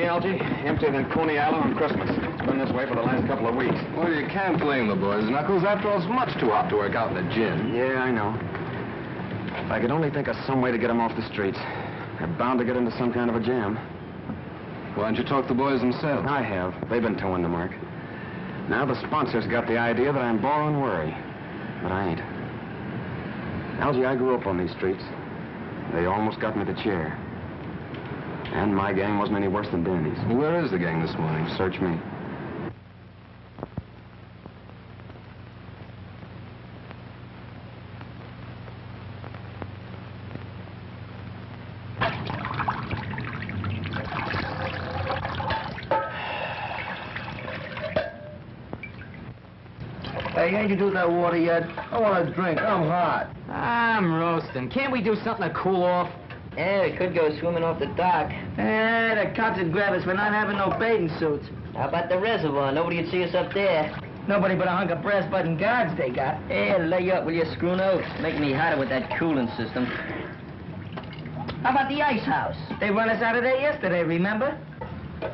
See, Algie? Emptier than Coney Island on Christmas. It's been this way for the last couple of weeks. Well, you can't blame the boys, Knuckles. After all, it's much too hot to work out in the gym. Yeah, I know. If I could only think of some way to get them off the streets. They're bound to get into some kind of a jam. Why don't you talk to the boys themselves? I have. They've been towing the mark. Now the sponsors got the idea that I'm borrowing worry. But I ain't. Algie, I grew up on these streets. They almost got me the chair. And my gang wasn't any worse than Danny's. Well, where is the gang this morning? Search me. Hey, ain't you do that water yet? I want a drink. I'm hot. I'm roasting. Can't we do something to cool off? Yeah, we could go swimming off the dock. The cops would grab us for not having no bathing suits. How about the reservoir? Nobody would see us up there. Nobody but a hunk of brass button guards they got. Hey, lay you up, will you, screw nose? Make me hotter with that cooling system. How about the ice house? They run us out of there yesterday, remember?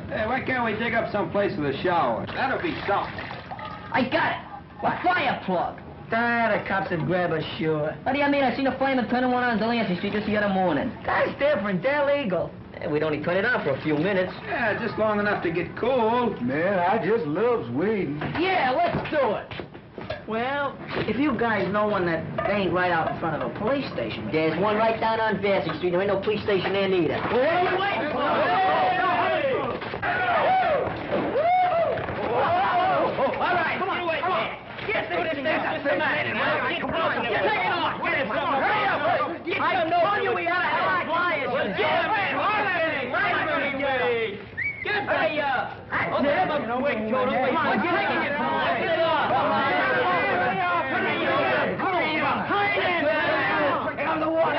Hey, why can't we dig up some place with a shower? That'll be something. I got it. A fire plug. The cops would grab us, sure. What do you mean? I seen a fireman turning one on Delancey Street just the other morning. That's different. They're legal. Hey, we'd only turn it on for a few minutes. Yeah, just long enough to get cool. Man, I just loves weed. Yeah, let's do it. Well, if you guys know one that ain't right out in front of a police station. There's one right down on Vassy Street. There ain't no police station there neither. Well, what are we waiting for? All right, come on, wait. Get this thing up. Come on, get it off. Get it from hurry up. I told you we had to have flyers. Get hurry up. Oh, they have a quick total. Come on, get it off. Get it off. Hurry up. Hurry up. On the water.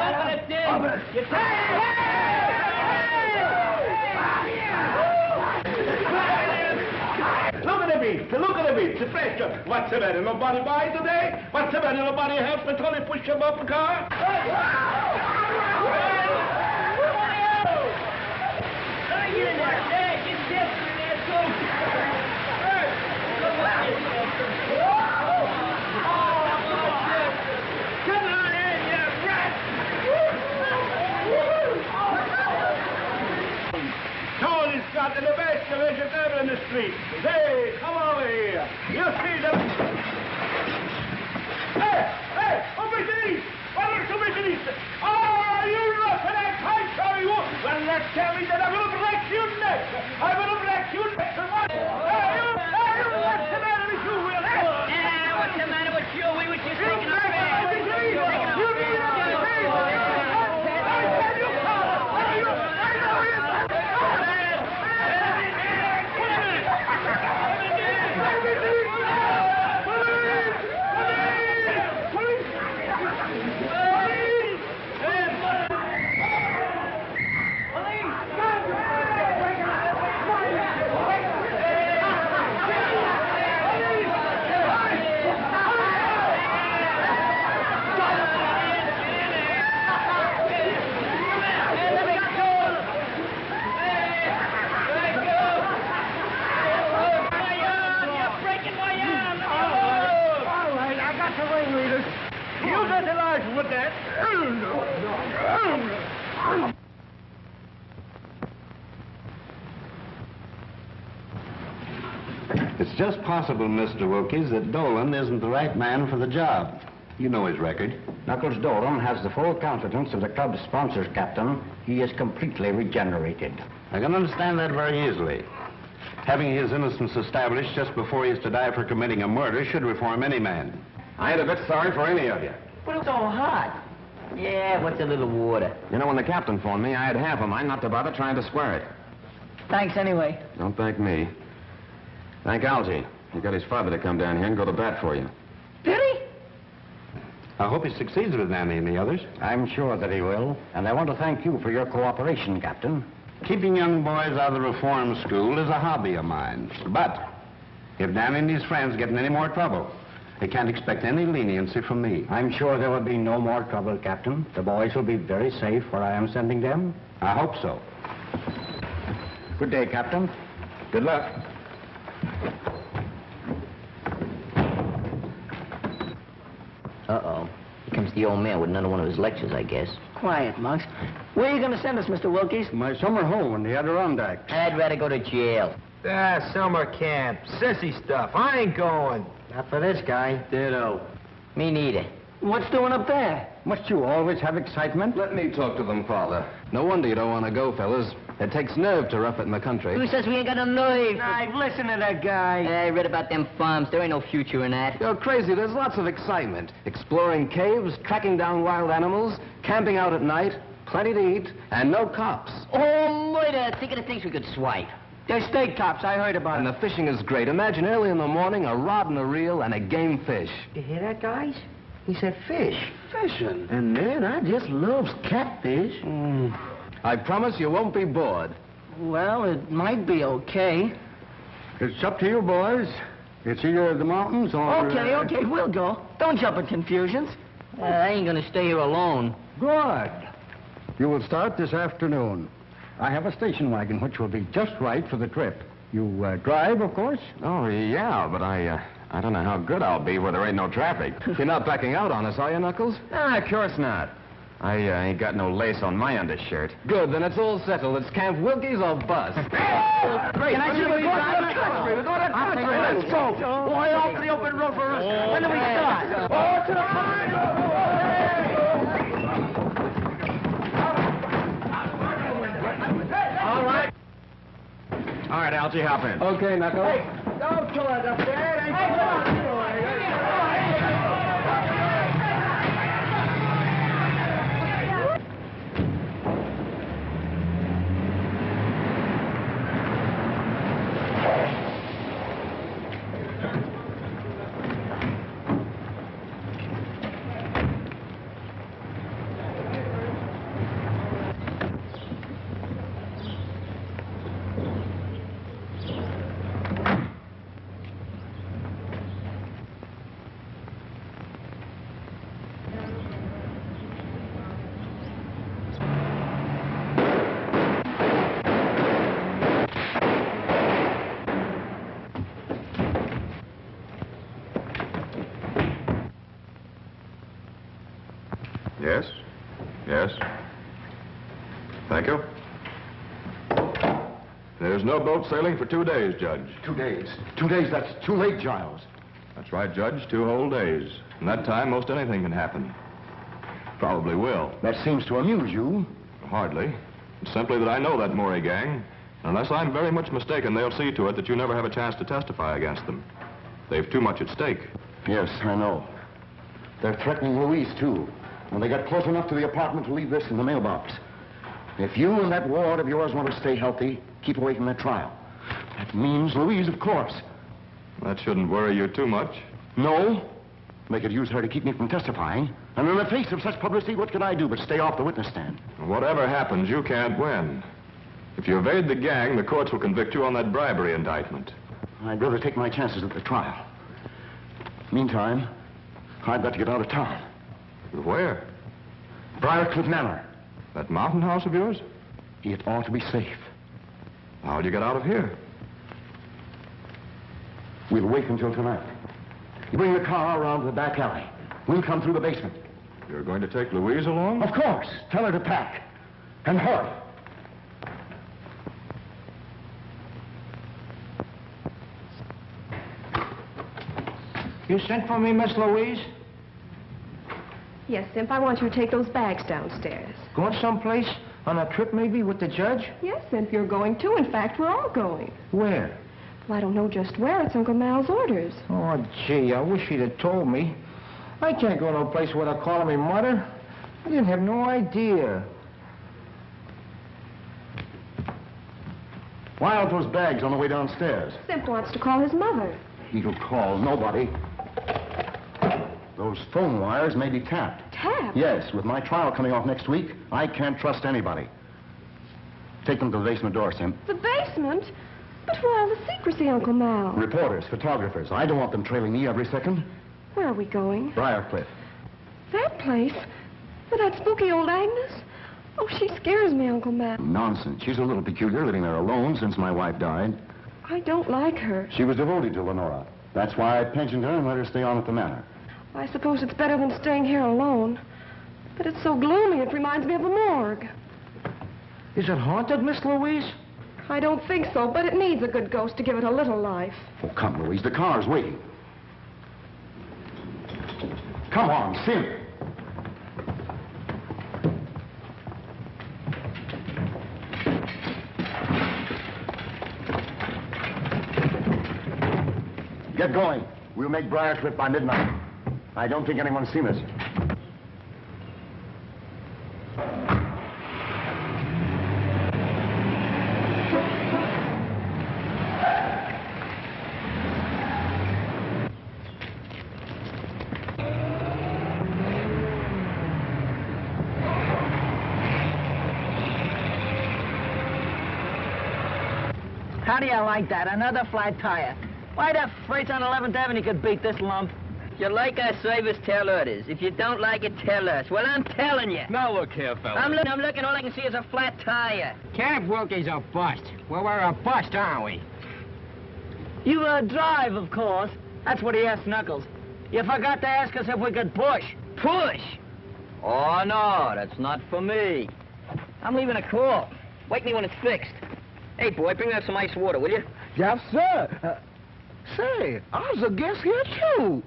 Look at the beach, the pressure. What's the matter? Nobody buy today? What's the matter? Nobody help me till they push him up the car? Come on in, you rat! Tony's got the best division ever in the street. Hey, come over here. You see them? Hey, over to these. Over to these. Oh, you roughing that tight, sorry you. Well, let's tell me that I'm going to break your neck. I'm going to break your neck. Hey, what's the matter with you, Will? Yeah, what's the matter with you? We was just taking a It's just possible, Mr. Wilkies, that Dolan isn't the right man for the job. You know his record. Knuckles Dolan has the full confidence of the club's sponsors, Captain. He is completely regenerated. I can understand that very easily. Having his innocence established just before he is to die for committing a murder should reform any man. I ain't a bit sorry for any of you. But it's so hot. Yeah, what's a little water? You know, when the captain phoned me, I had half of mine not to bother trying to square it. Thanks anyway. Don't thank me. Thank Algie. He got his father to come down here and go to bat for you. Did he? I hope he succeeds with Nanny and the others. I'm sure that he will. And I want to thank you for your cooperation, Captain. Keeping young boys out of the reform school is a hobby of mine. But if Nanny and his friends get in any more trouble, they can't expect any leniency from me. I'm sure there will be no more trouble, Captain. The boys will be very safe where I am sending them. I hope so. Good day, Captain. Good luck. Uh-oh. Here comes the old man with another one of his lectures, I guess. Quiet, Monks. Where are you going to send us, Mr. Wilkies? My summer home in the Adirondacks. I'd rather go to jail. Summer camp. Sissy stuff. I ain't going. Not for this guy. Ditto. Me neither. What's doing up there? Must you always have excitement? Let me talk to them, Father. No wonder you don't want to go, fellas. It takes nerve to rough it in the country. Who says we ain't got no nerve? Hey, listen to that guy. I read about them farms. There ain't no future in that. You're crazy. There's lots of excitement. Exploring caves, tracking down wild animals, camping out at night, plenty to eat, and no cops. Oh, murder! Think of the things we could swipe. They're state cops. I heard about And it. the fishing is great. Imagine early in the morning, a rod and a reel and a game fish. You hear that, guys? He said fish. Fishing. And man, I just loves catfish. I promise you won't be bored. Well, it might be okay. It's up to you, boys. It's either the mountains or... Okay, we'll go. Don't jump in confusions. I ain't gonna stay here alone. Good. You will start this afternoon. I have a station wagon which will be just right for the trip. You drive, of course? Oh, yeah, but I don't know how good I'll be where there ain't no traffic. You're not backing out on us, are you, Knuckles? Nah, of course not. I ain't got no lace on my undershirt. Good, then it's all settled. It's Camp Wilkies or bust. Great. Can I see the country? We're going to country. Let's go. Boy, off to the open road for us. When do we start? Oh, to the All right, Algie, hop in. Okay, Knuckles. Hey, don't kill us up there. Hey, come on. Yes? Yes? Thank you. There's no boat sailing for 2 days, Judge. 2 days. 2 days, that's too late, Giles. That's right, Judge. 2 whole days. In that time, most anything can happen. Probably will. That seems to amuse you. Hardly. It's simply that I know that Murray gang. Unless I'm very much mistaken, they'll see to it that you never have a chance to testify against them. They've too much at stake. Yes, I know. They're threatening Louise, too. When they got close enough to the apartment to leave this in the mailbox. If you and that ward of yours want to stay healthy, keep away from that trial. That means Louise, of course. That shouldn't worry you too much. No. They could use her to keep me from testifying. And in the face of such publicity, what can I do but stay off the witness stand? Whatever happens, you can't win. If you evade the gang, the courts will convict you on that bribery indictment. I'd rather take my chances at the trial. Meantime, I've got to get out of town. Where? Briarcliff Manor. That mountain house of yours? It ought to be safe. How'd you get out of here? We'll wait until tonight. You bring the car around to the back alley. We'll come through the basement. You're going to take Louise along? Of course. Tell her to pack. And hurry. You sent for me, Miss Louise? Yes, Simp, I want you to take those bags downstairs. Going someplace? On a trip, maybe, with the judge? Yes, Simp, you're going too. In fact, we're all going. Where? Well, I don't know just where. It's Uncle Mal's orders. Oh, gee, I wish he'd have told me. I can't go no place without calling me mother. I didn't have no idea. Why aren't those bags on the way downstairs? Simp wants to call his mother. He'll call nobody. Those phone wires may be tapped. Tapped? Yes, with my trial coming off next week, I can't trust anybody. Take them to the basement door, Simp. The basement? But why all the secrecy, Uncle Mal? Reporters, photographers. I don't want them trailing me every second. Where are we going? Briarcliff. That place? With that spooky old Agnes? Oh, she scares me, Uncle Matt. Nonsense. She's a little peculiar, living there alone since my wife died. I don't like her. She was devoted to Lenora. That's why I pensioned her and let her stay on at the manor. I suppose it's better than staying here alone. But it's so gloomy, it reminds me of a morgue. Is it haunted, Miss Louise? I don't think so, but it needs a good ghost to give it a little life. Oh, come, Louise. The car's waiting. Come on, Sim. Get going. We'll make Briarcliff by midnight. I don't think anyone's seen us. How do you like that? Another flat tire. Why the freights on 11th Avenue could beat this lump? If you like our service, tell others. If you don't like it, tell us. Well, I'm telling you. Now look here, fella. I'm looking, all I can see is a flat tire. Camp Wilkie's a bust. Well, we're a bust, aren't we? You drive, of course. That's what he asked Knuckles. You forgot to ask us if we could push. Push? Oh, no, that's not for me. I'm leaving a call. Wake me when it's fixed. Hey, boy, bring out some ice water, will you? Yes, sir. Say, I was a guest here, too.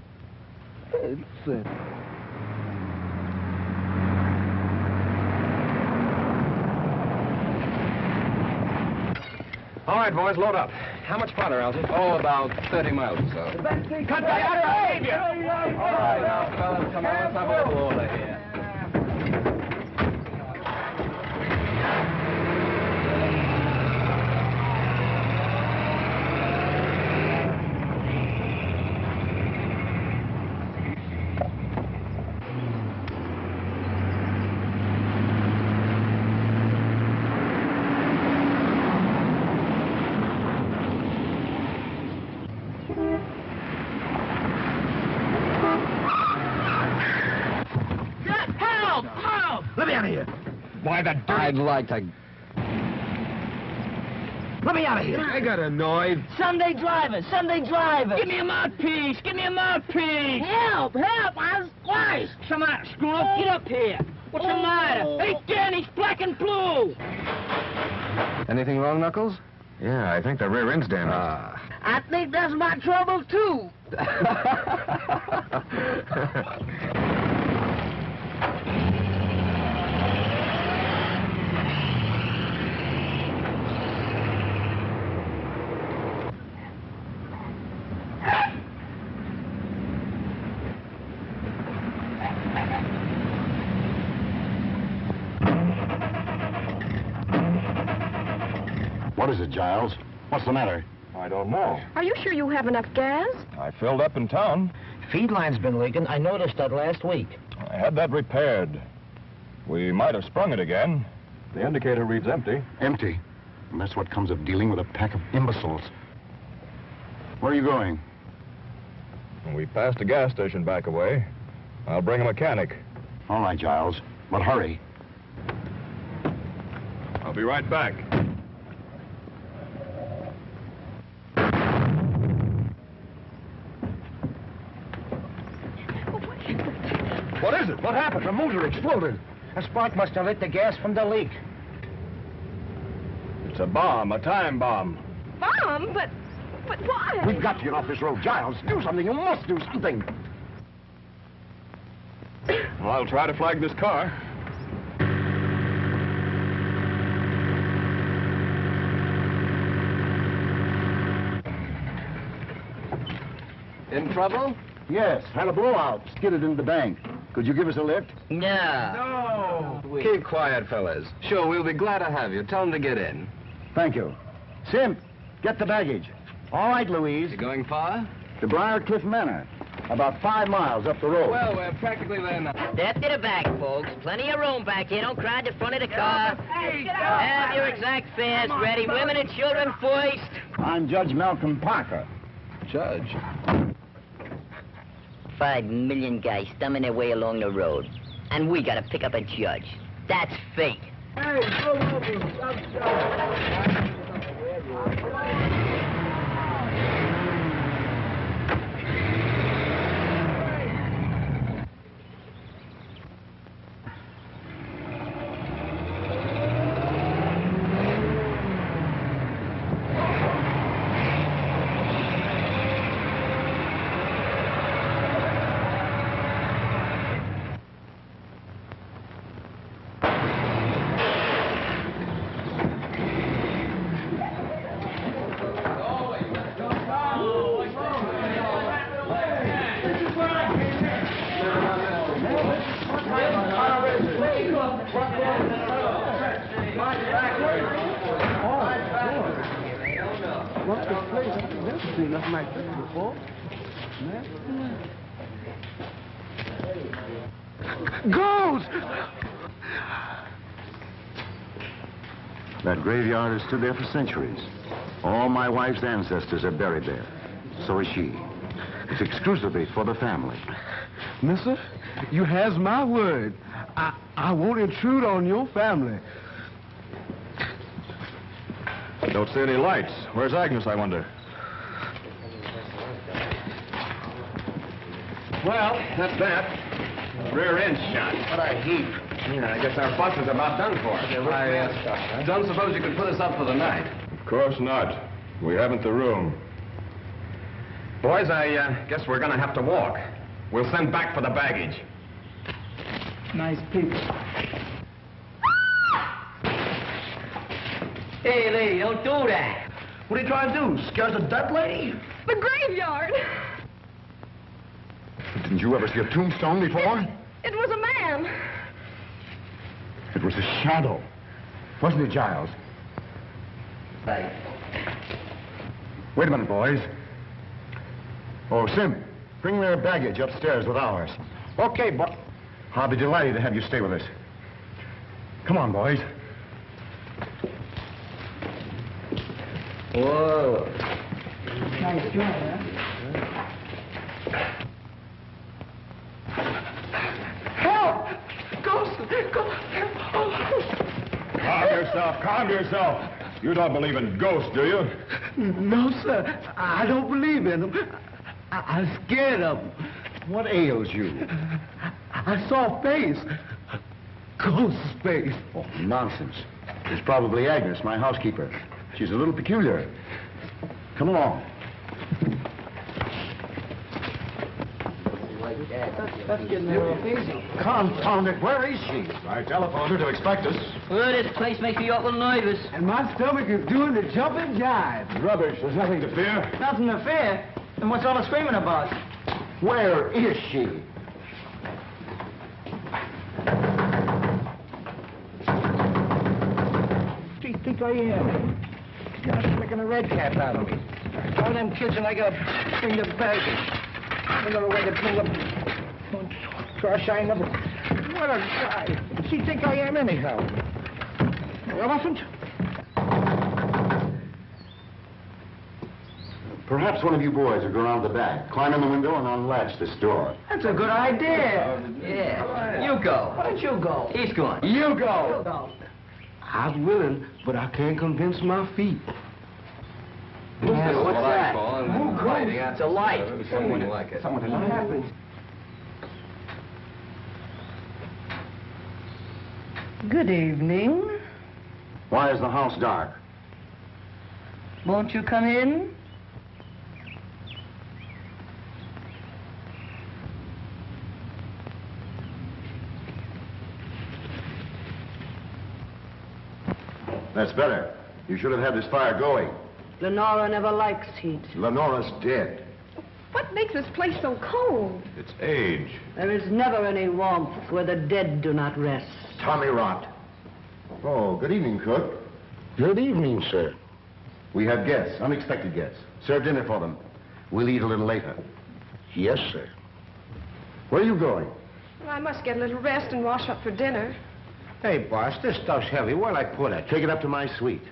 Listen. All right, boys, load up. How much farther, Algy? Oh, about 30 miles or so. Cut that behavior! All right, now, fellas, come on, let's have a little order here. Let me out of here. Why, the dirt... I'd like to... Let me out of here. I got annoyed. Sunday drivers, Sunday drivers. Give me a mouthpiece! Give me a mouthpiece! Help! I was squashed. Come on, screw up, get up here. What's the matter? Hey, Dan, he's black and blue. Anything wrong, Knuckles? Yeah, I think the rear end's damaged. I think that's my trouble, too. What is it, Giles? What's the matter? I don't know. Are you sure you have enough gas? I filled up in town. Feed line's been leaking. I noticed that last week. I had that repaired. We might have sprung it again. The indicator reads empty. Empty. And that's what comes of dealing with a pack of imbeciles. Where are you going? We passed a gas station back away. I'll bring a mechanic. All right, Giles. But hurry. I'll be right back. What is it? What happened? The motor exploded. A spark must have lit the gas from the leak. It's a bomb, a time bomb. Bomb? But why? We've got to get off this road. Giles, do something. You must do something. Well, I'll try to flag this car. In trouble? Yes, had a blowout. Skidded into the bank. Could you give us a lift? No. No. Keep quiet, fellas. Sure, we'll be glad to have you. Tell them to get in. Thank you. Simp, get the baggage. All right, Louise. You going far? To Briarcliff Manor. About 5 miles up the road. Well, we're practically there now. Step to the back, folks. Plenty of room back here. Don't crowd the front of the car. Have your exact fares ready. Women and children first. I'm Judge Malcolm Parker. Judge? 5 million guys thumbing their way along the road. And we gotta pick up a judge. That's fate. Hey, go over. What's this place? I've never seen nothing like this before. Ghost! That graveyard has stood there for centuries. All my wife's ancestors are buried there. So is she. It's exclusively for the family. Mister, you has my word. I won't intrude on your family. Don't see any lights. Where's Agnes, I wonder? Well, that's that. Rear end shot. What a heap. Yeah, I guess our bus is about done for. Don't suppose you could put us up for the night? Of course not. We haven't the room. Boys, I guess we're gonna have to walk. We'll send back for the baggage. Nice people. Hey, lady, don't do that. What are you trying to do? Scare the dead lady? The graveyard. Didn't you ever see a tombstone before? It was a man. It was a shadow. Wasn't it, Giles? Right. Wait a minute, boys. Oh, Sim, bring their baggage upstairs with ours. Okay, but... I'll be delighted to have you stay with us. Come on, boys. Whoa. Nice job, huh? Help! Ghost! Ghost! Calm yourself, calm yourself. You don't believe in ghosts, do you? No, sir. I don't believe in them. I'm scared of them. What ails you? I saw a face. A ghost's face. Oh, nonsense. It's probably Agnes, my housekeeper. She's a little peculiar. Come along. That's getting a little easy. Confound it, where is she? I telephoned her to expect us. Well, this place makes me awful nervous. And my stomach is doing the jumping jive. Rubbish, there's nothing to fear. Nothing to fear. Then what's all the screaming about? Where is she? What do you think I am? You're making a red cap out of me. All them kids and I gotta bring the baggage. Another way to bring up... Gosh, I never... What a guy. What does he think I am anyhow? An elephant? Perhaps one of you boys will go around the back, climb in the window, and unlatch this door. That's a good idea. Yeah. You go. Why don't you go? He's going. You go. I'm willing, but I can't convince my feet. What's that? It's a light. Something like it. What happened? Good evening. Why is the house dark? Won't you come in? That's better. You should have had this fire going. Lenora never likes heat. Lenora's dead. What makes this place so cold? It's age. There is never any warmth where the dead do not rest. Tommy rot. Oh, good evening, cook. Good evening, sir. We have guests, unexpected guests. Serve dinner for them. We'll eat a little later. Yes, sir. Where are you going? Well, I must get a little rest and wash up for dinner. Hey, boss, this stuff's heavy. Where'll I put it? Take it up to my suite.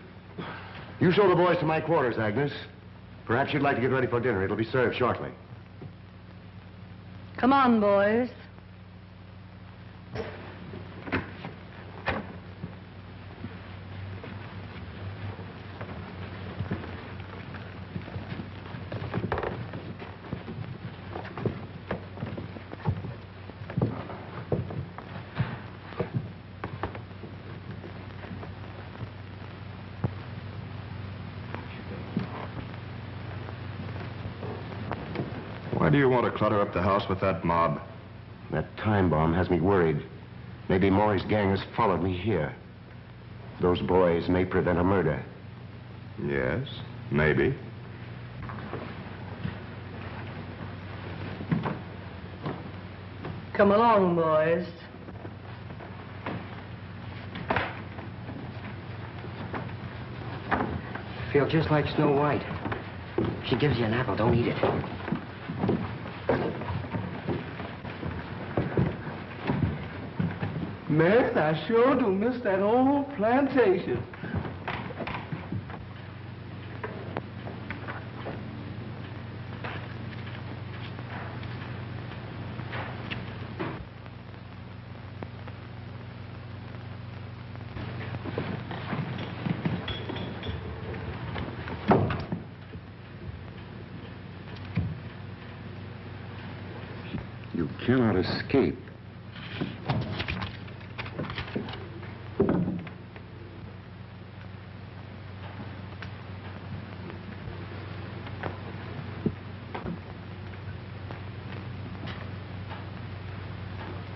You show the boys to my quarters, Agnes. Perhaps you'd like to get ready for dinner. It'll be served shortly. Come on, boys. do you want to clutter up the house with that mob? That time bomb has me worried. Maybe Maury's gang has followed me here. Those boys may prevent a murder. Yes, maybe. Come along, boys. Feel just like Snow White. She gives you an apple, don't eat it. Man, I sure do miss that old plantation. You cannot escape.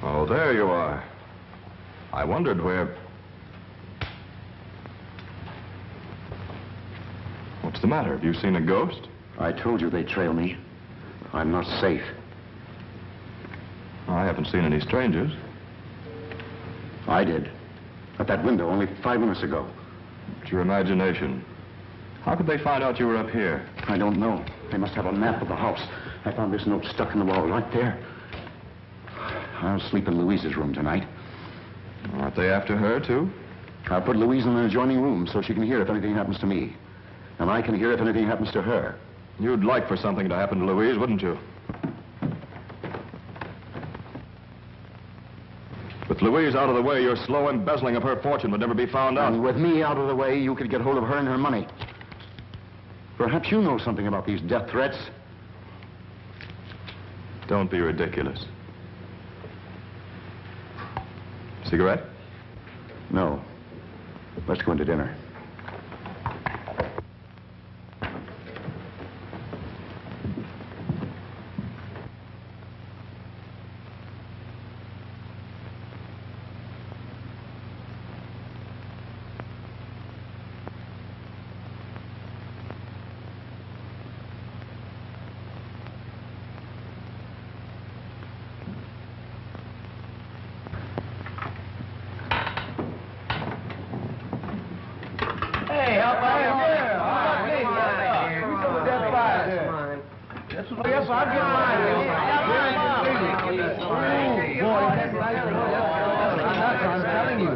Oh, there you are. I wondered where... What's the matter? Have you seen a ghost? I told you they'd trail me. I'm not safe. I haven't seen any strangers. I did. At that window only 5 minutes ago. It's your imagination. How could they find out you were up here? I don't know. They must have a map of the house. I found this note stuck in the wall right there. I'll sleep in Louise's room tonight. Aren't they after her, too? I'll put Louise in an adjoining room so she can hear if anything happens to me. And I can hear if anything happens to her. You'd like for something to happen to Louise, wouldn't you? With Louise out of the way, your slow embezzling of her fortune would never be found out. And with me out of the way, you could get hold of her and her money. Perhaps you know something about these death threats. Don't be ridiculous. Cigarette? No. Let's go into dinner. Yes, I'll get mine. I'm telling you.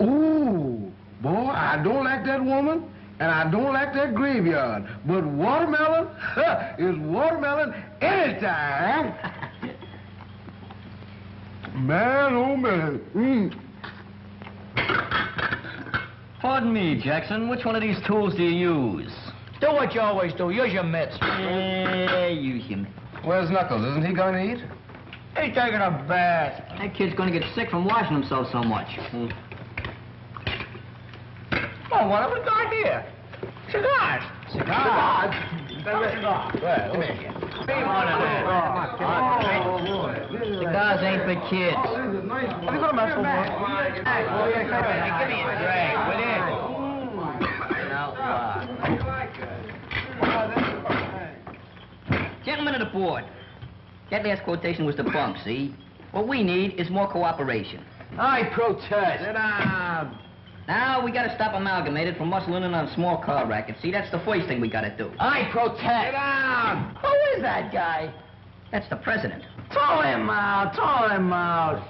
Ooh, boy, I don't like that woman, and I don't like that graveyard. But watermelon is watermelon anytime. Man, oh man. Pardon me, Jackson. Which one of these tools do you use? Do what you always do. Use your mitts. Use your mitts. Where's Knuckles? Isn't he going to eat? He's taking a bath. That kid's going to get sick from washing himself so much. Oh, what have we got here? Cigars. Cigars? Well, come here. Cigars ain't for kids. Have you got a mouthful more? Give me a drag, will you? Gentlemen of the board, that last quotation was the bunk, see? What we need is more cooperation. I protest. Sit down. Now, we gotta stop Amalgamated from muscling in on a small car racket. See, that's the first thing we gotta do. I protest. Sit down. Who is that guy? That's the president. Throw him out. Throw him out.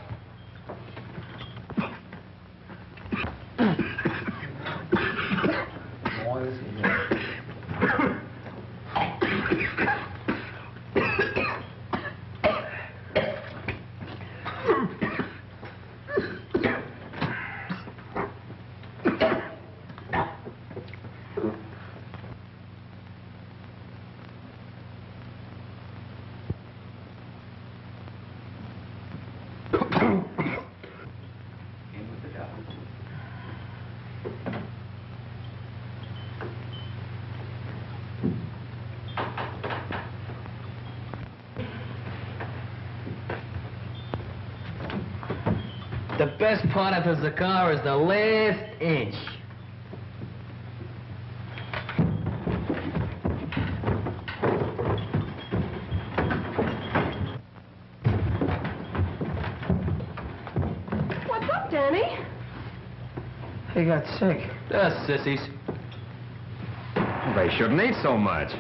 The best part of the cigar is the last inch. What's up, Danny? He got sick. Sissies. They shouldn't eat so much.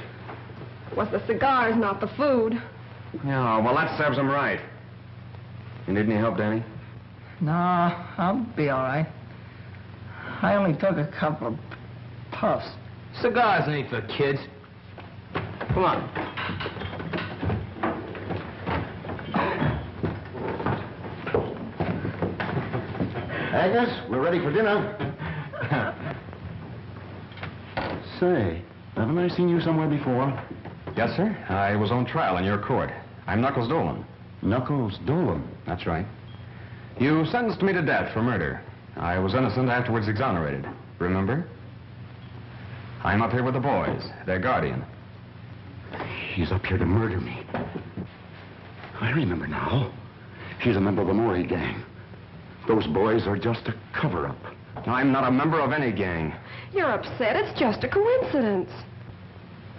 It was the cigars, not the food. Yeah, well, that serves them right. You need any help, Danny? No, I'll be all right. I only took a couple of puffs. Cigars ain't for kids. Come on. Agnes, we're ready for dinner. Say, haven't I seen you somewhere before? Yes, sir. I was on trial in your court. I'm Knuckles Dolan. Knuckles Dolan? That's right. You sentenced me to death for murder. I was innocent, afterwards exonerated. Remember? I'm up here with the boys, their guardian. He's up here to murder me. I remember now. He's a member of the Maury gang. Those boys are just a cover-up. I'm not a member of any gang. You're upset. It's just a coincidence.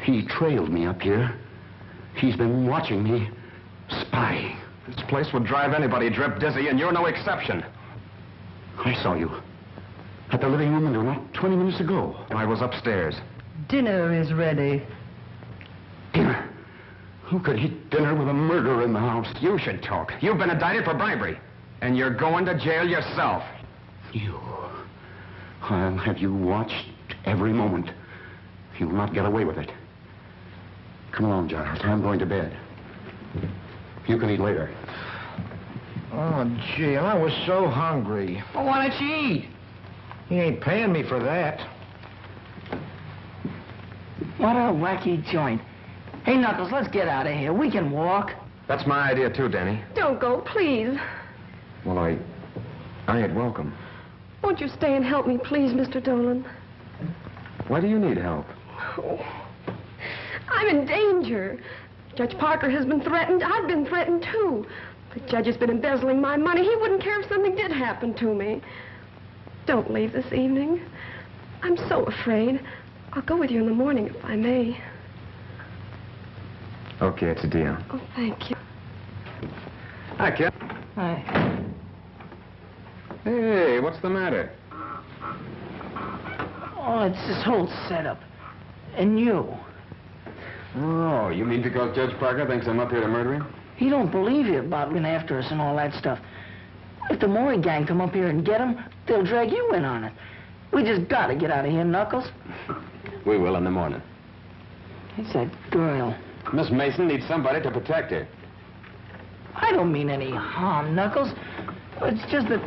He trailed me up here. He's been watching me, spying. This place would drive anybody drip dizzy, and you're no exception. I saw you at the living room window not 20 minutes ago. I was upstairs. Dinner is ready. Dinner? Who could eat dinner with a murderer in the house? You should talk. You've been indicted for bribery, and you're going to jail yourself. You. I'll have you watched every moment. You'll not get away with it. Come along, Giles. I'm going to bed. You can eat later. Oh, gee, I was so hungry. Well, why don't you eat? He ain't paying me for that. What a wacky joint. Hey, Knuckles, let's get out of here. We can walk. That's my idea, too, Danny. Don't go, please. Well, I ain't welcome. Won't you stay and help me, please, Mr. Dolan? Why do you need help? Oh, I'm in danger. Judge Parker has been threatened. I've been threatened, too. The judge has been embezzling my money. He wouldn't care if something did happen to me. Don't leave this evening. I'm so afraid. I'll go with you in the morning, if I may. Okay, it's a deal. Oh, thank you. Hi, kid. Hi. Hey, what's the matter? Oh, it's this whole setup. And you. Oh, you mean because Judge Parker thinks I'm up here to murder him? He don't believe you about being after us and all that stuff. If the Maury gang come up here and get him, they'll drag you in on it. We just gotta get out of here, Knuckles. We will in the morning. It's that girl. Miss Mason needs somebody to protect her. I don't mean any harm, Knuckles. It's just that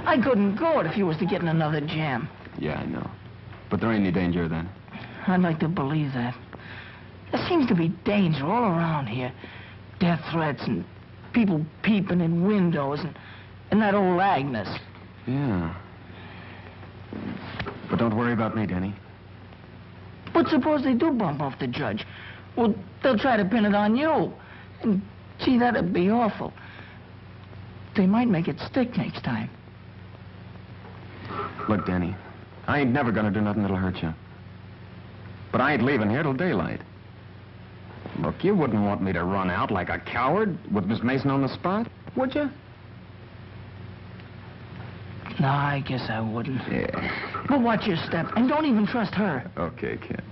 I couldn't go it if you was to get in another jam. Yeah, I know. But there ain't any danger then. I'd like to believe that. There seems to be danger all around here. Death threats and people peeping in windows and that old Agnes. Yeah. But don't worry about me, Danny. But suppose they do bump off the judge? Well, they'll try to pin it on you. And, gee, that'd be awful. They might make it stick next time. Look, Danny, I ain't never gonna do nothing that'll hurt you. But I ain't leaving here till daylight. Look, you wouldn't want me to run out like a coward with Miss Mason on the spot, would you? No, I guess I wouldn't. Yeah. But watch your step, and don't even trust her. Okay, kid.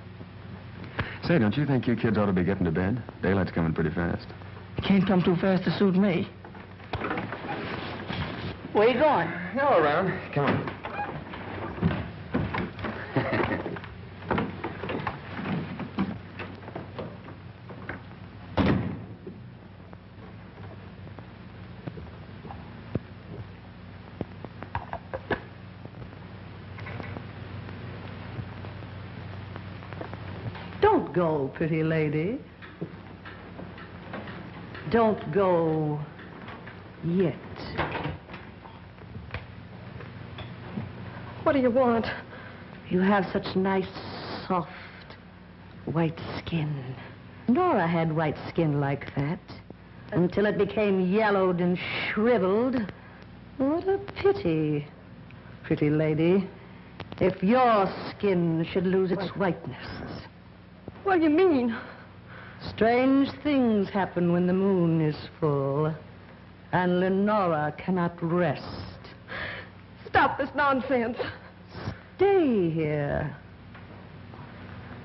Say, don't you think you kids ought to be getting to bed? Daylight's coming pretty fast. It can't come too fast to suit me. Where you going? Go around. Come on. Don't go, pretty lady. Don't go yet. What do you want? You have such nice, soft, white skin. Nora had white skin like that until it became yellowed and shriveled. What a pity, pretty lady, if your skin should lose its whiteness. What do you mean? Strange things happen when the moon is full, and Lenora cannot rest. Stop this nonsense. Stay here.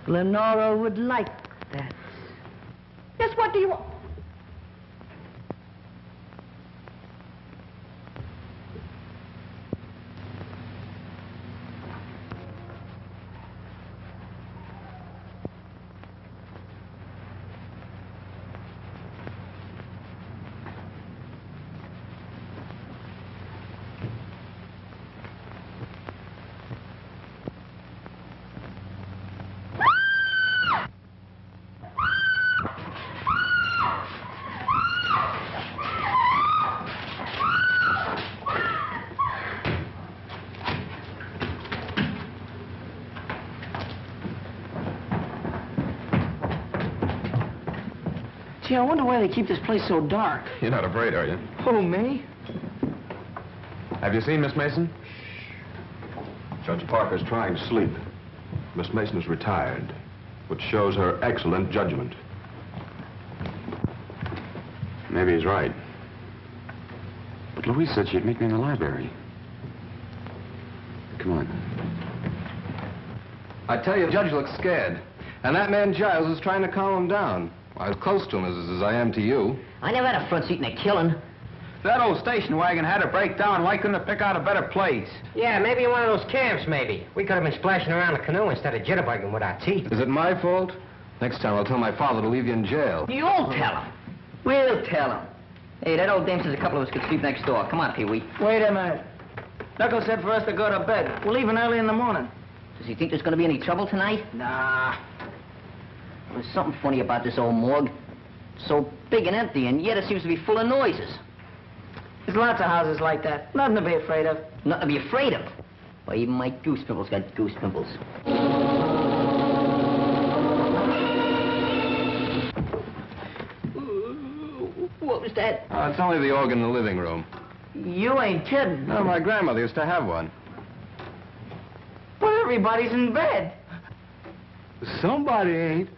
Lenora would like that. Yes, what do you want? Gee, I wonder why they keep this place so dark. You're not afraid, are you? Who, me? Have you seen Miss Mason? Judge Parker's trying to sleep. Miss Mason is retired, which shows her excellent judgment. Maybe he's right. But Louise said she'd meet me in the library. Come on. I tell you, the judge looks scared. And that man Giles is trying to calm him down. I was close to him as I am to you. I never had a front seat in a killing. That old station wagon had to break down. Why couldn't it pick out a better place? Yeah, maybe in one of those camps, maybe. We could have been splashing around the canoe instead of jitterbugging with our teeth. Is it my fault? Next time I'll tell my father to leave you in jail. You'll tell him. We'll tell him. Hey, that old dame says a couple of us could sleep next door. Come on, Pee-wee. Wait a minute. Knuckles said for us to go to bed. We're leaving early in the morning. Does he think there's going to be any trouble tonight? Nah. There's something funny about this old morgue. So big and empty, and yet it seems to be full of noises. There's lots of houses like that. Nothing to be afraid of. Nothing to be afraid of. Why, even my goose pimples got goose pimples. What was that? It's only the organ in the living room. You ain't kidding. No, my grandmother used to have one. But everybody's in bed. Somebody ain't.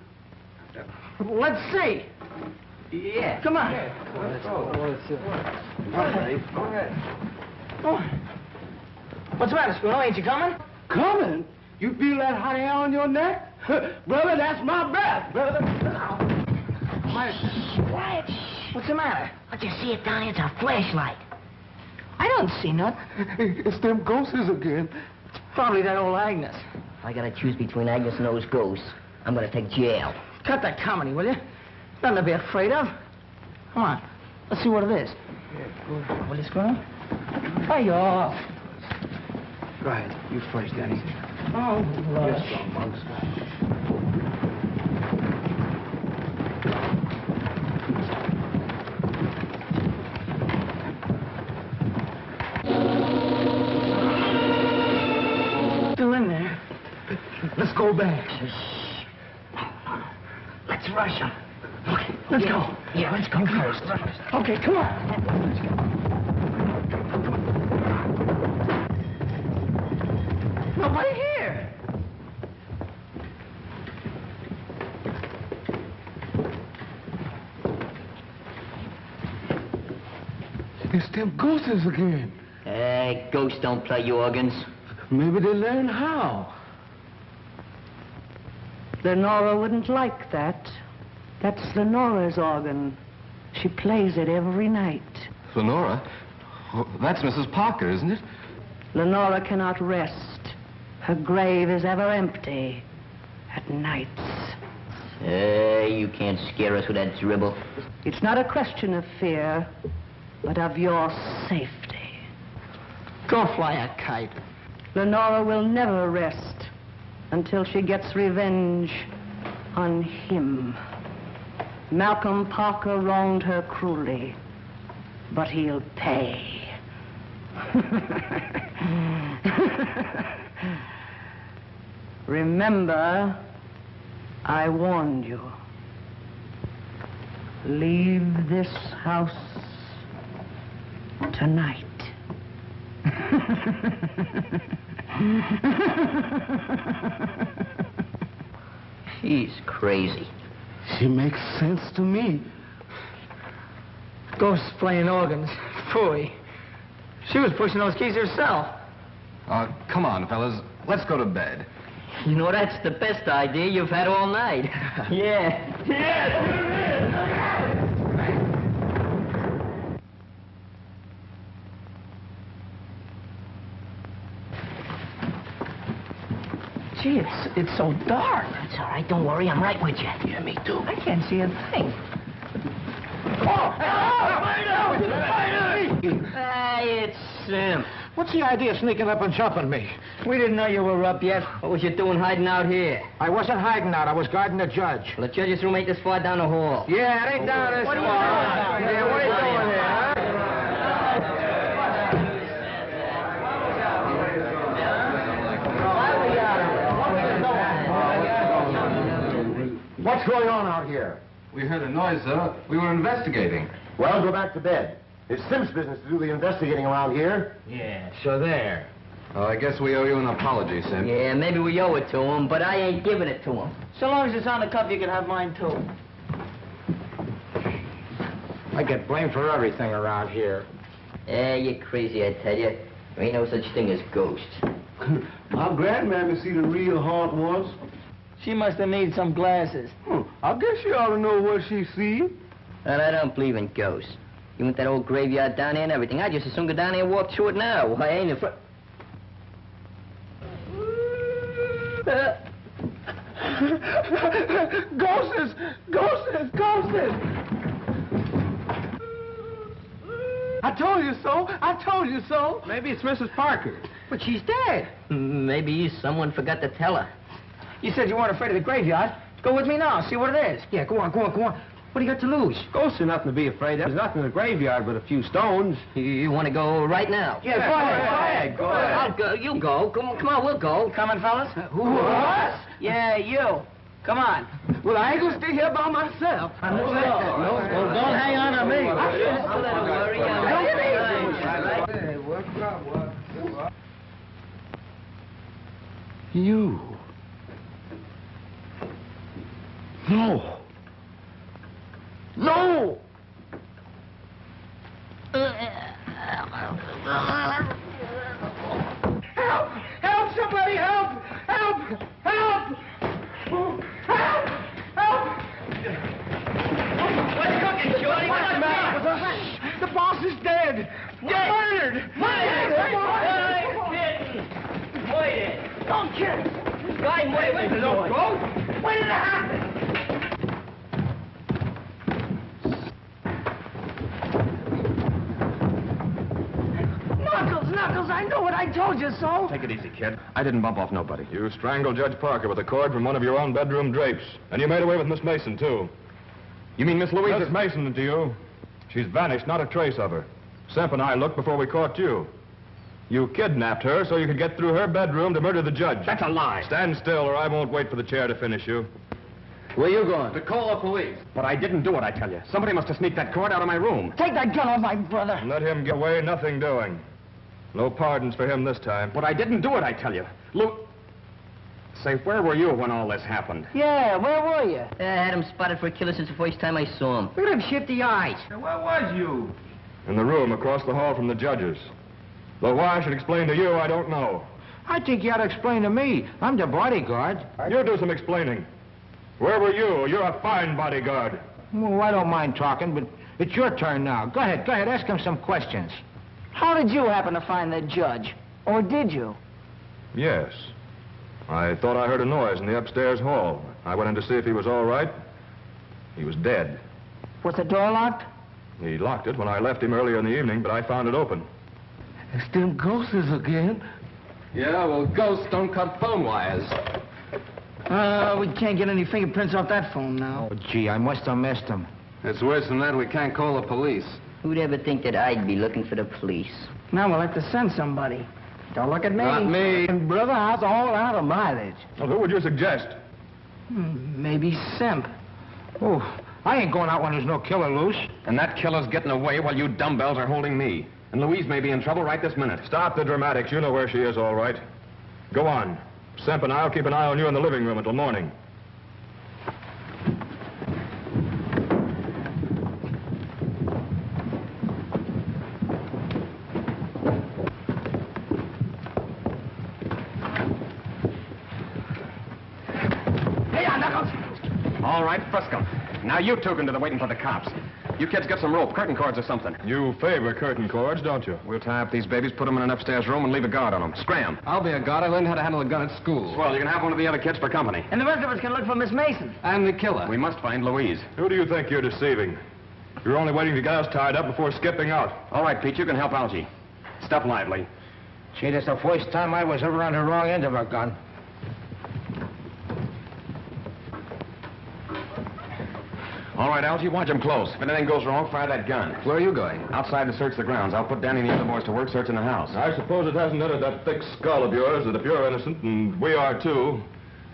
Let's see. Yeah. Come on. Let's go. Oh. What's the matter, Spooner? Ain't you coming? Coming? You feel that hot air on your neck? Brother, that's my breath, brother. Quiet. What's the matter? What you see it down here? It's a flashlight. I don't see nothing. It's them ghosts again. It's probably that old Agnes. If I gotta choose between Agnes and those ghosts, I'm gonna take jail. Cut that comedy, will you? Nothing to be afraid of. Come on. Let's see what it is. Will you, Spooner? Hey, off. Go ahead. You first, Danny. Oh, Lord. Yes, strong monks. Still in there. Let's go back. Let's rush them. Okay, let's go. Yeah, let's go first. Okay, come on. Nobody here. It's them ghosts again. Hey, ghosts don't play organs. Maybe they learn how. Lenora wouldn't like that. That's Lenora's organ. She plays it every night. Lenora? Oh, that's Mrs. Parker, isn't it? Lenora cannot rest. Her grave is ever empty at nights. Hey, you can't scare us with that dribble. It's not a question of fear, but of your safety. Go fly a kite. Lenora will never rest until she gets revenge on him. Malcolm Parker wronged her cruelly, but he'll pay. Remember, I warned you. Leave this house tonight. She's crazy. She makes sense to me. Ghosts playing organs. Phooey. She was pushing those keys herself. Come on, fellas. Let's go to bed. You know, that's the best idea you've had all night. Yeah. Gee, it's so dark. That's all right. Don't worry. I'm right with you. Yeah, me too. I can't see a thing. Hey, it's Sim. What's the idea of sneaking up and jumping me? We didn't know you were up yet. What was you doing hiding out here? I wasn't hiding out. I was guarding the judge. Well, the judge's room ain't this far down the hall. Yeah, it ain't down this far. Yeah, what are you doing here, huh? What's going on out here? We heard a noise, sir. We were investigating. Well, go back to bed. It's Sim's business to do the investigating around here. Yeah, so there. I guess we owe you an apology, Sim. Yeah, maybe we owe it to him, but I ain't giving it to him. So long as it's on the cup, you can have mine, too. I get blamed for everything around here. Yeah, you're crazy, I tell you. There ain't no such thing as ghosts. I'm glad Mammy see the real haunt ones. She must have needed some glasses. I guess she ought to know what she see. And I don't believe in ghosts. You want that old graveyard down there and everything. I just as soon go down there and walk through it now. I ain't afraid. Ghosts! Ghosts! Ghosts! I told you so! I told you so! Maybe it's Mrs. Parker. But she's dead. Maybe someone forgot to tell her. You said you weren't afraid of the graveyard. Go with me now. See what it is. Yeah, go on, go on, go on. What do you got to lose? Ghosts are nothing to be afraid of. There's nothing in the graveyard but a few stones. You want to go right now? Yeah, go ahead. Go ahead. I'll go. You go. Come on, we'll go. Coming, fellas? Who, us? Yeah, you. Come on. Well, I ain't gonna stay here by myself. No, don't hang on to me. Hey, what's up? What? You. No. No! Help! Help! Somebody help! Help! Help! Help! Help! What's cooking, Shorty? What's the matter? The boss is dead! Murdered! Wait! Don't kill! Guy, wait, don't go! When did it happen? Knuckles, I know it. I told you so. Take it easy, kid. I didn't bump off nobody. You strangled Judge Parker with a cord from one of your own bedroom drapes. And you made away with Miss Mason, too. You mean Miss Louise? Miss Mason to you. She's vanished, not a trace of her. Semp and I looked before we caught you. You kidnapped her so you could get through her bedroom to murder the judge. That's a lie. Stand still or I won't wait for the chair to finish you. Where you going? To call the police. But I didn't do it, I tell you. Somebody must have sneaked that cord out of my room. Take that gun off my brother. Let him get away, nothing doing. No pardons for him this time. But I didn't do it, I tell you. Say, where were you when all this happened? Yeah, where were you? I had him spotted for a killer since the first time I saw him. Look at him shifty eyes. Where was you? In the room across the hall from the judges. Though why I should explain to you, I don't know. I think you ought to explain to me. I'm the bodyguard. You do some explaining. Where were you? You're a fine bodyguard. Well, I don't mind talking, but it's your turn now. Go ahead, ask him some questions. How did you happen to find the judge? Or did you? Yes. I thought I heard a noise in the upstairs hall. I went in to see if he was all right. He was dead. Was the door locked? He locked it when I left him earlier in the evening, but I found it open. It's them ghosts again. Yeah, well, ghosts don't cut phone wires. We can't get any fingerprints off that phone now. Oh, gee, I must have missed him. It's worse than that. We can't call the police. Who'd ever think that I'd be looking for the police? Now we'll have to send somebody. Don't look at me. Not me. And brother, I was all out of mileage. Well, who would you suggest? Maybe Semp. Oh, I ain't going out when there's no killer loose. And that killer's getting away while you dumbbells are holding me. And Louise may be in trouble right this minute. Stop the dramatics. You know where she is, all right. Go on. Semp and I'll keep an eye on you in the living room until morning. All right, frisk 'em. Now you two can do the waiting for the cops. You kids get some rope, curtain cords or something. You favor curtain cords, don't you? We'll tie up these babies, put them in an upstairs room, and leave a guard on them. Scram. I'll be a guard. I learned how to handle a gun at school. Well, you can have one of the other kids for company. And the rest of us can look for Miss Mason. And the killer. We must find Louise. Who do you think you're deceiving? You're only waiting to get us tied up before skipping out. All right, Pete, you can help Algie. Step lively. Gee, that's the first time I was ever on the wrong end of a gun. All right, Algie, watch him close. If anything goes wrong, fire that gun. Where are you going? Outside to search the grounds. I'll put Danny and the other boys to work searching the house. I suppose it hasn't entered that thick skull of yours that if you're innocent, and we are too,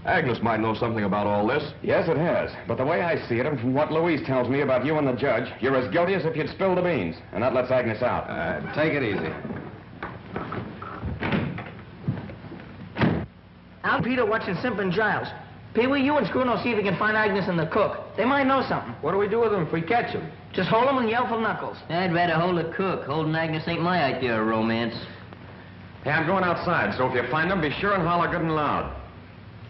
Agnes might know something about all this. Yes, it has. But the way I see it, and from what Louise tells me about you and the judge, you're as guilty as if you'd spilled the beans. And that lets Agnes out. Take it easy. Al and Peter watching Simp and Giles. Pee-wee, you and Scruno see if you can find Agnes and the cook. They might know something. What do we do with them if we catch them? Just hold them and yell for Knuckles. I'd rather hold the cook. Holding Agnes ain't my idea of romance. Hey, I'm going outside, so if you find them, be sure and holler good and loud.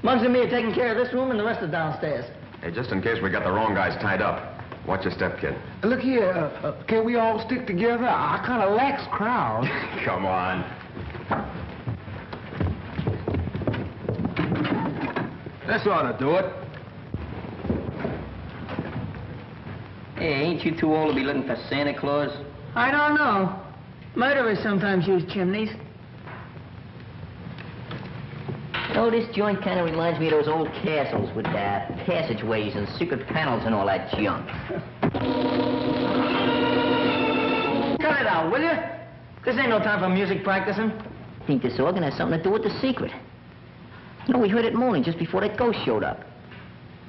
Muggs and me are taking care of this room and the rest are downstairs. Hey, just in case we got the wrong guys tied up. Watch your step, kid. Look here, can we all stick together? I kind of lacks crowd. Come on. This ought to do it. Hey, ain't you too old to be looking for Santa Claus? I don't know. Murderers sometimes use chimneys. Oh, this joint kind of reminds me of those old castles with passageways and secret panels and all that junk. Cut it out, will you? This ain't no time for music practicing. I think this organ has something to do with the secret. No, we heard it moaning just before that ghost showed up.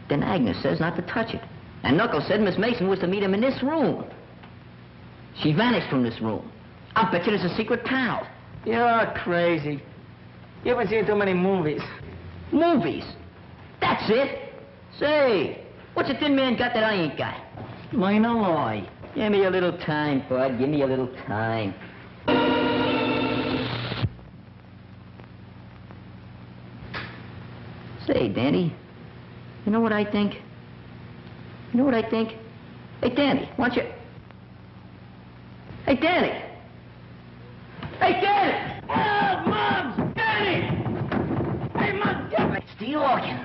Then Agnes says not to touch it. And Knuckles said Miss Mason was to meet him in this room. She vanished from this room. I'll bet you there's a secret panel. You're crazy. You haven't seen too many movies. Movies? That's it. Say, what's a thin man got that I ain't got? Mine a lie. Give me a little time, bud. Give me a little time. Say, Danny, you know what I think? You know what I think? Hey, Danny, why don't you... Hey, Danny! Hey, Danny! Oh, Mom! Danny! Hey, Mom, get me! It's the organ.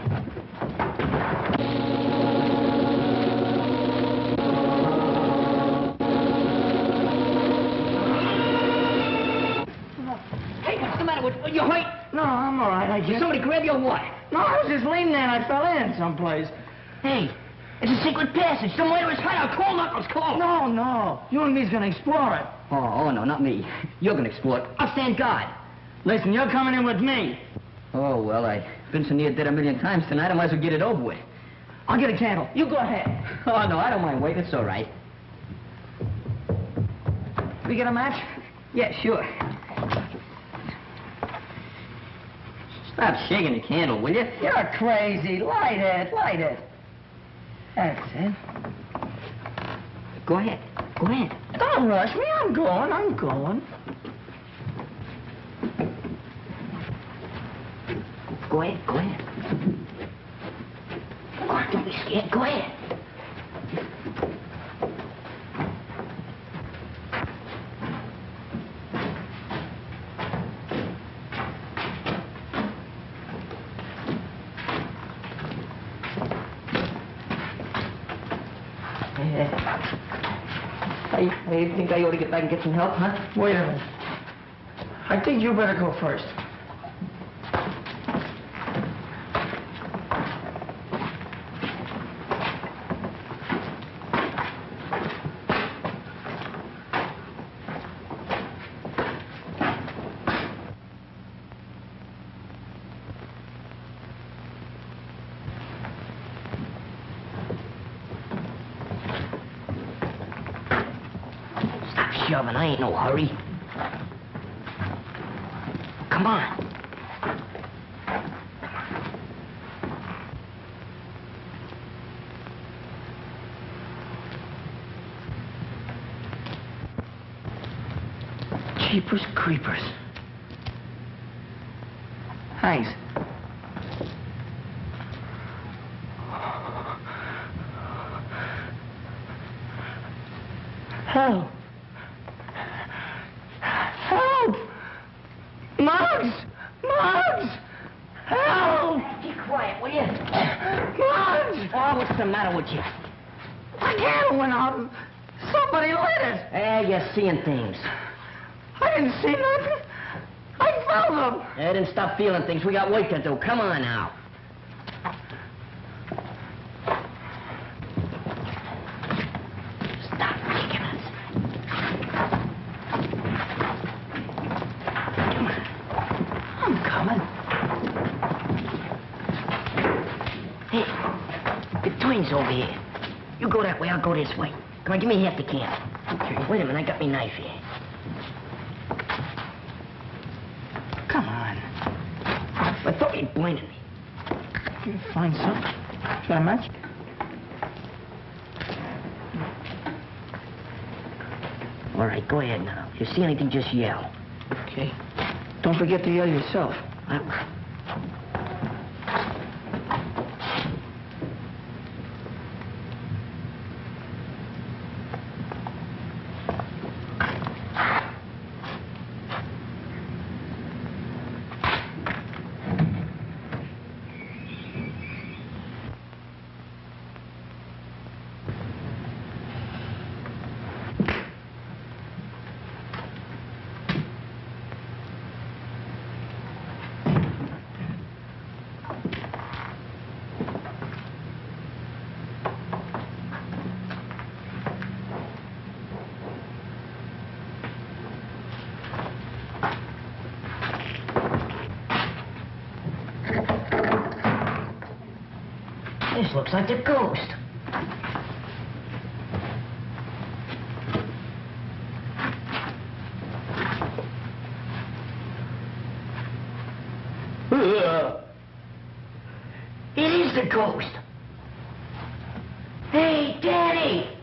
Hey, what's the matter with you? Hurt? No, I'm all right, I guess. Did somebody grab you or what? No, I was just leaning there and I fell in someplace. Hey, it's a secret passage. Some way to his hideout. Call Knuckles, call. No. You and me's gonna explore it. Oh, no, not me. You're gonna explore it. I'll stand guard. Listen, you're coming in with me. Oh, well, I've been so near dead a million times tonight, I might as well get it over with. I'll get a candle. You go ahead. Oh, no, I don't mind waiting. It's all right. We get a match? Yeah, sure. Stop shaking the candle, will you? You're crazy. Light it. That's it. Go ahead. Don't rush me. I'm going. Go ahead. Come on, don't be scared. Go ahead. I think I ought to get back and get some help, huh? Wait a minute. I think you better go first. shoving. I ain't no hurry. Come on. Jeepers creepers. Thanks. Help! Help! Muggs! Muggs! Help! Keep quiet, will you? Muggs! Oh, what's the matter with you? The candle went out. Somebody lit it. You're seeing things. I didn't see nothing. I felt them. Then stop feeling things. We got work to do. Come on now. Stop kicking us. Come on. I'm coming. Hey, the twins over here. You go that way, I'll go this way. Come on, give me half the can. Okay. Wait a minute, I got me knife here. Come on. I thought you'd blinded me. You find something? Should I match? All right, go ahead now. If you see anything, just yell. Okay. Don't forget to yell yourself. This looks like a ghost. It is the ghost. Hey, Daddy!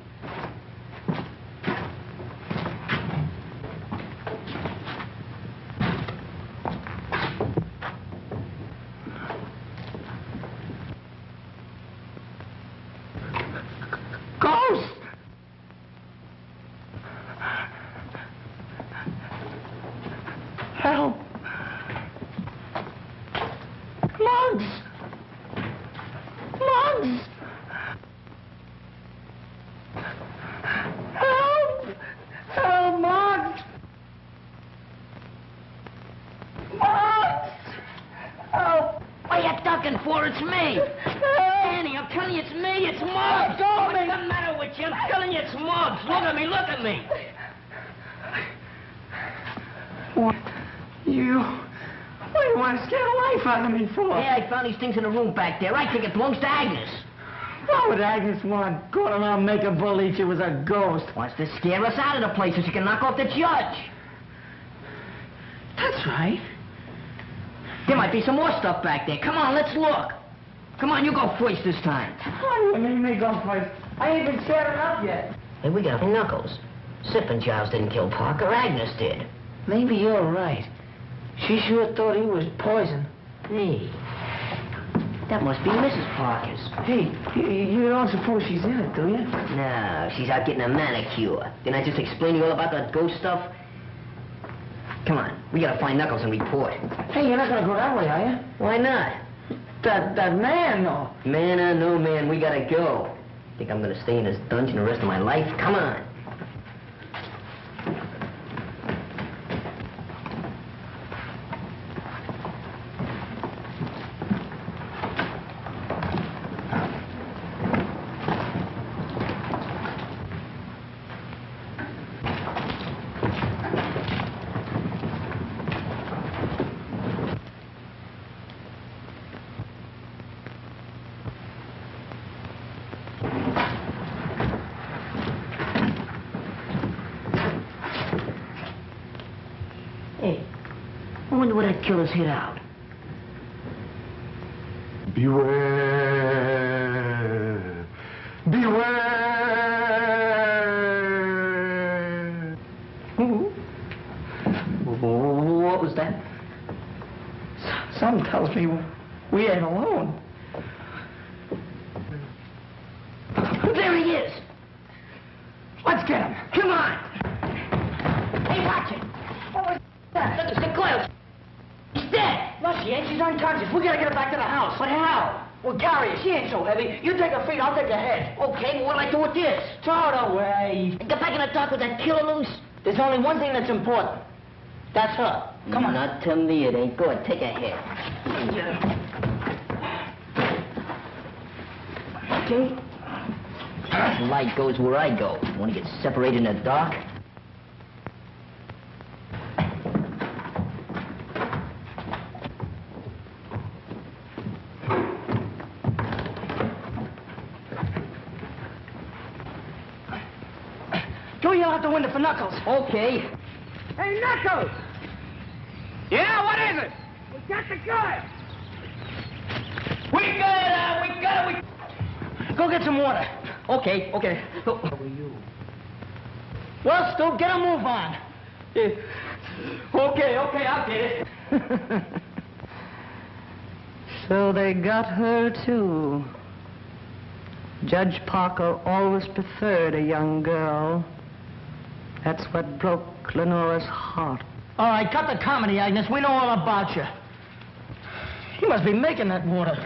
Ghost! Help! Muggs! Muggs! Help! Help, Muggs! Muggs! Help! What are you ducking for? It's me! Annie, I'm telling you, it's me. It's Muggs. Go, What's the matter with you? I'm telling you, it's Muggs. Look at me. Look at me. What? What do you want to scare the life out of me for? Yeah, I found these things in the room back there. I think it belongs to Agnes. Why would Agnes want going around making believe she was a ghost? Wants to scare us out of the place so she can knock off the judge. That's right. There might be some more stuff back there. Come on, let's look. Come on, you go first this time. What do you mean me go first? I ain't been scared enough yet. Hey, we got Knuckles. Sipping Giles didn't kill Parker. Agnes did. Maybe you're right. She sure thought he was poison. Hey, that must be Mrs. Parker's. Hey, you don't suppose she's in it, do you? No, she's out getting a manicure. Didn't I just explain to you all about that ghost stuff? Come on, we gotta find Knuckles and report. Hey, you're not gonna go that way, are you? Why not? That man, though. Man or no man, we gotta go. Think I'm gonna stay in this dungeon the rest of my life? Come on. Hey, I wonder where that killer's hid out. Beware. Beware. What was that? Something tells me we ain't alone. There he is. Let's get him. Come on. Hey, watch it. What was that? Look, it's the coil. She's dead. No, she ain't. She's unconscious. We gotta get her back to the house. But how? Well, carry her. She ain't so heavy. You take her feet, I'll take her head. Okay, well, what'll I do with this? Throw it away. Get back in the dark with that killer loose. There's only one thing that's important. That's her. Come on. Not to me, it ain't good. Take her head. Okay. Light goes where I go. Want to get separated in the dark? Go yell out the window for Knuckles. Okay. Hey, Knuckles! Yeah, what is it? We got the guy! We got it. Go get some water. Okay. Well, Stu, get a move on. Okay, I'll get it. So they got her, too. Judge Parker always preferred a young girl. That's what broke Lenora's heart. All right, cut the comedy, Agnes. We know all about you. He must be making that water.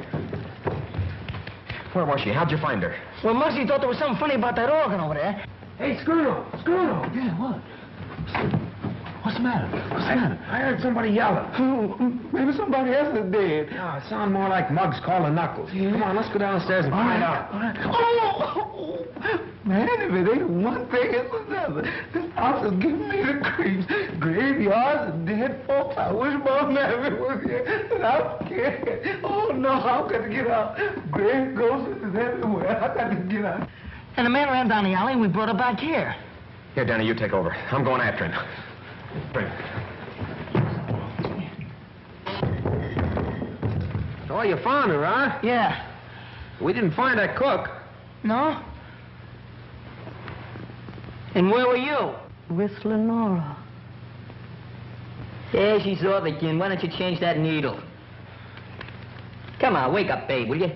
Where was she? How'd you find her? Well, Muggsy thought there was something funny about that organ over there. Hey, Screw! Yeah, what? What's the matter? I heard somebody yelling. Maybe somebody else is dead. No, it sounded more like Muggs calling Knuckles. Yeah. Come on, let's go downstairs and find out. All right. Oh, man, if it ain't one thing, it's another. This house is giving me the creeps. Graveyards and dead folks. I wish Mom Maverick was here, but I'm scared. Oh, no, I've got to get out. Grave ghosts is everywhere. I've got to get out. And the man ran down the alley and we brought her back here. Here, Danny, you take over. I'm going after him. Oh, you found her, huh? Yeah. We didn't find that cook. No? And where were you? With Lenora. Yeah, she's off again. Why don't you change that needle? Come on, wake up, babe, will you?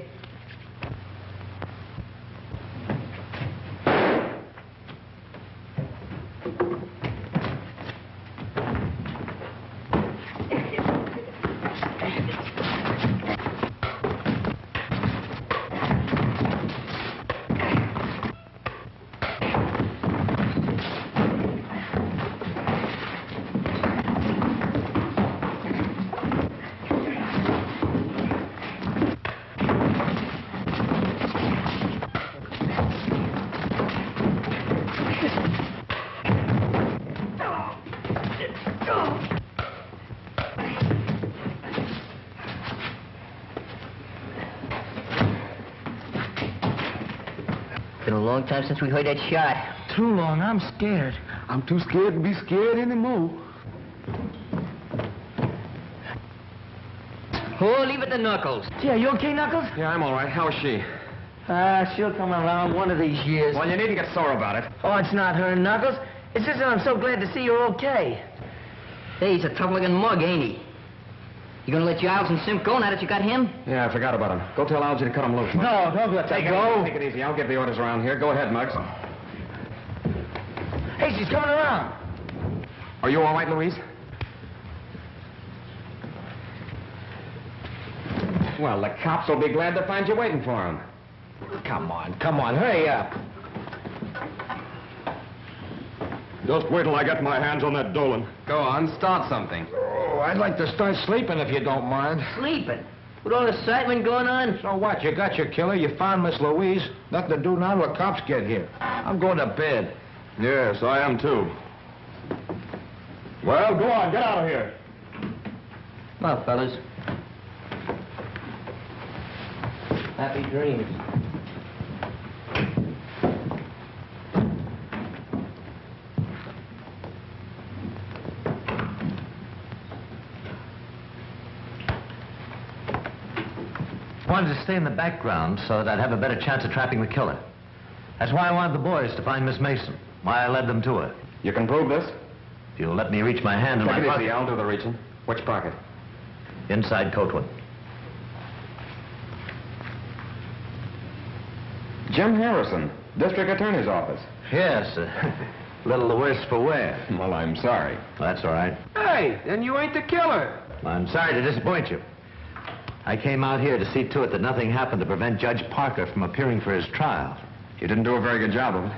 Been a long time since we heard that shot. Too long. I'm scared. I'm too scared to be scared anymore. Oh, leave it to Knuckles. Gee, are you okay, Knuckles? Yeah, I'm all right. How is she? She'll come around one of these years. Well, you needn't get sore about it. Oh, it's not her, Knuckles. It's just that I'm so glad to see you're okay. Hey, he's a tough-looking mug, ain't he? You gonna let Giles and Simp go now that you got him? Yeah, I forgot about him. Go tell Algie to cut him loose. No, don't let that go. Take it easy. I'll give the orders around here. Go ahead, Muggs. Hey, she's coming around. Are you all right, Louise? Well, the cops will be glad to find you waiting for them. Come on, hurry up. Just wait till I get my hands on that Dolan. Go on, start something. Oh, I'd like to start sleeping if you don't mind. Sleeping? With all the excitement going on? So what? You got your killer, you found Miss Louise. Nothing to do now till cops get here. I'm going to bed. Yes, I am too. Well, go on, get out of here. Well, fellas. Happy dreams. wanted to stay in the background so that I'd have a better chance of trapping the killer. That's why I wanted the boys to find Miss Mason, why I led them to her. You can prove this? If you'll let me reach my hand in my Take it pocket. easy, I'll do the reaching. Which pocket? Inside coat one. Jim Harrison, District Attorney's Office. Yes, a little the worse for wear. Well, I'm sorry. That's all right. Hey, then you ain't the killer. I'm sorry to disappoint you. I came out here to see to it that nothing happened to prevent Judge Parker from appearing for his trial. You didn't do a very good job of it.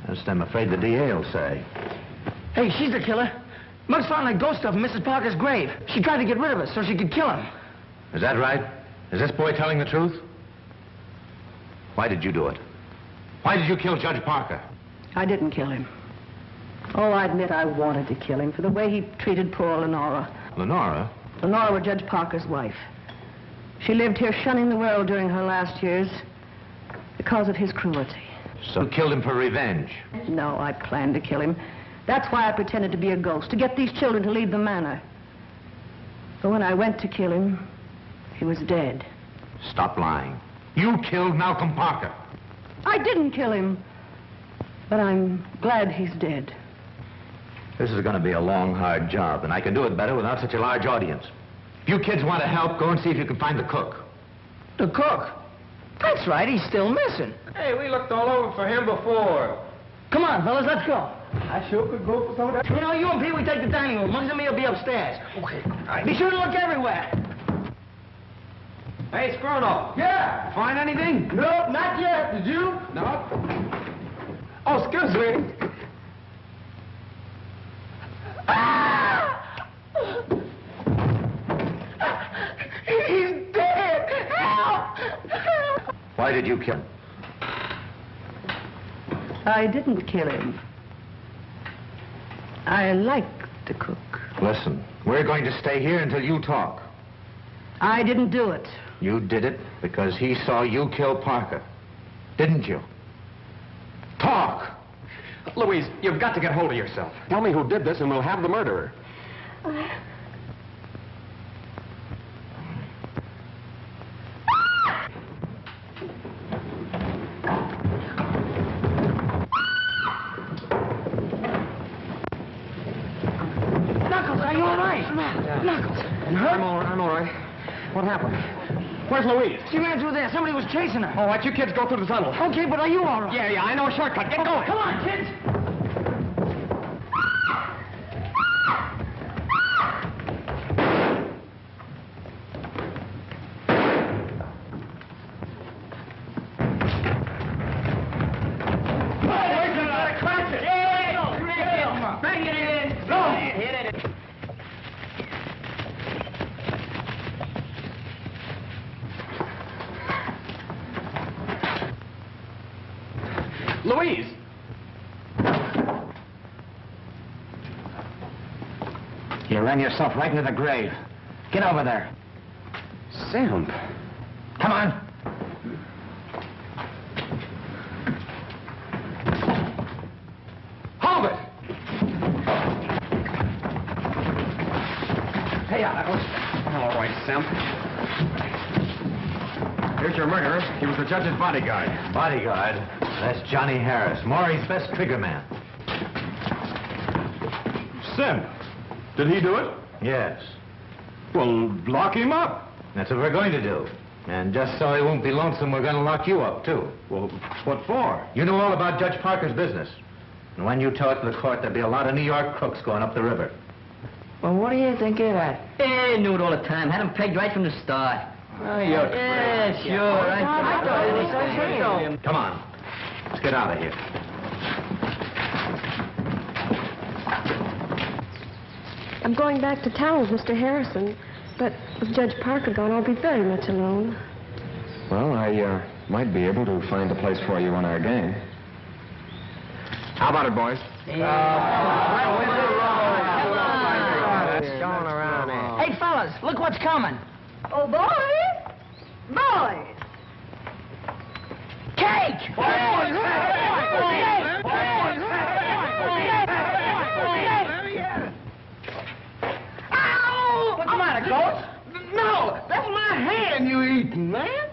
That's I'm afraid the DA will say. Hey, she's the killer. Muggs found that ghost of Mrs. Parker's grave. She tried to get rid of us so she could kill him. Is that right? Is this boy telling the truth? Why did you do it? Why did you kill Judge Parker? I didn't kill him. Oh, I admit I wanted to kill him for the way he treated poor Lenora. Lenora? Lenora was Judge Parker's wife. She lived here shunning the world during her last years because of his cruelty. So you killed him for revenge? No, I planned to kill him. That's why I pretended to be a ghost, to get these children to leave the manor. But when I went to kill him, he was dead. Stop lying. You killed Malcolm Parker. I didn't kill him, but I'm glad he's dead. This is going to be a long, hard job, and I can do it better without such a large audience. If you kids want to help, go and see if you can find the cook. The cook? That's right, he's still missing. Hey, we looked all over for him before. Come on, fellas, let's go. I sure could go for some of that. You know, you and Pete, we take the dining room. Muggs and me will be upstairs. Okay. Be sure to look everywhere. Hey, Scrono. Yeah. Find anything? No, not yet. Did you? No. Oh, excuse me. He's dead! Help! Why did you kill him? I didn't kill him. I like to cook. Listen, we're going to stay here until you talk. I didn't do it. You did it because he saw you kill Parker. Didn't you? Talk! Louise, you've got to get hold of yourself. Tell me who did this and we'll have the murderer. Knuckles, are you all right? Knuckles. I'm all right. What happened? Where's Louise? She ran through there. Somebody was chasing her. All right, you kids go through the tunnel. Okay, but are you all right? Yeah, I know a shortcut. Get going. Come on, kids. Louise! You ran yourself right into the grave. Get over there. Sam. Come on. Hold it! Hey, Knuckles. All right, Sam. Here's your murderer. He was the judge's bodyguard. Bodyguard? That's Johnny Harris, Maury's best trigger man. Sim, did he do it? Yes. Well, lock him up. That's what we're going to do. And just so he won't be lonesome, we're going to lock you up, too. Well, what for? You know all about Judge Parker's business. And when you tell it to the court, there'll be a lot of New York crooks going up the river. Well, what do you think of that? Hey, knew it all the time. Had him pegged right from the start. Oh, you're Yeah, sure. I thought it was so real. Come on. Let's get out of here. I'm going back to town with Mr. Harrison, but with Judge Parker gone, I'll be very much alone. Well, I might be able to find a place for you on our gang. How about it, boys? Hey, fellas, look what's coming. Oh, boys! Boys! Cake! Ow! What's the matter, Ghost? No, that's my hand you eating, man.